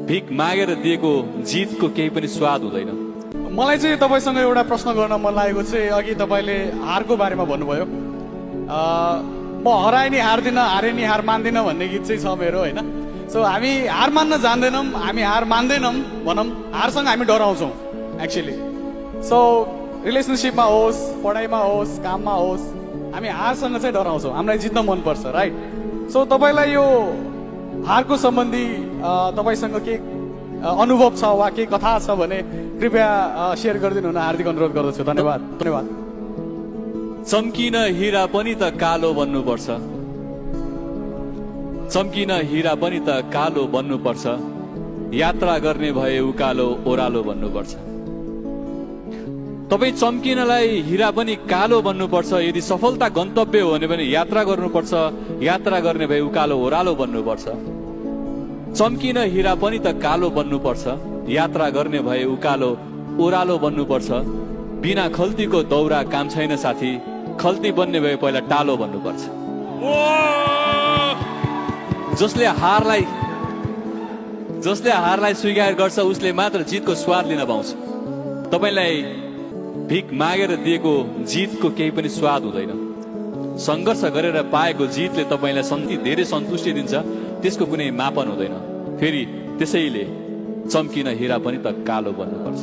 भिख मागेर दिएको जितको केही पनि स्वाद हुँदैन। मलाई चाहिँ तपाईसँग एउटा प्रश्न गर्न मन लागेको चाहिँ अघि तपाईँले हारको बारेमा भन्नुभयो। म हराए नि हार्दिनँ, हारे नि हार मान्दिनँ भन्ने गीत चाहिँ छ मेरो, होइन? सो हामी हार मान्न जान्दैनौँ, हामी हार मान्दैनौँ भनौँ, हारसँग हामी डराउँछौँ एक्चुअली। सो रिलेसनसिपमा होस्, पढाइमा होस्, काममा होस्, हामी हारसँग चाहिँ डराउँछौँ, हामीलाई जित्न मनपर्छ, राइट? सो तपाईँलाई यो हारको सम्बन्धी तपाईँसँग के अनुभव छ वा केही कथा छ भने कृपया सेयर गरिदिनु हुन हार्दिक अनुरोध गर्दछु। धन्यवाद। धन्यवाद। चम्किन हिरा पनि त कालो बन्नुपर्छ, चम्किन हिरा पनि त कालो बन्नुपर्छ, यात्रा गर्ने भए उकालो ओह्रालो बन्नुपर्छ। तपाईँ चम्किनलाई हिरा पनि कालो बन्नुपर्छ, यदि सफलता गन्तव्य हो भने पनि यात्रा गर्नुपर्छ, यात्रा गर्ने भए उकालो ओह्रालो बन्नुपर्छ। चम्किन हिरा पनि त कालो बन्नुपर्छ, यात्रा गर्ने भए उकालो ओह्रालो बन्नुपर्छ। बिना खल्तीको दौरा काम छैन साथी, खल्ती बन्ने भए पहिला टालो बन्नुपर्छ। जसले हारलाई स्वीकार गर्छ उसले मात्र जितको स्वाद लिन पाउँछ। तपाईलाई भिख मागेर दिएको जितको केही पनि स्वाद हुँदैन। संघर्ष गरेर पाएको जितले तपाईलाई धेरै सन्तुष्टि दिन्छ, त्यसको कुनै मापन हुँदैन। फेरि त्यसैले चम्किन हिरा पनि त कालो बन्नुपर्छ।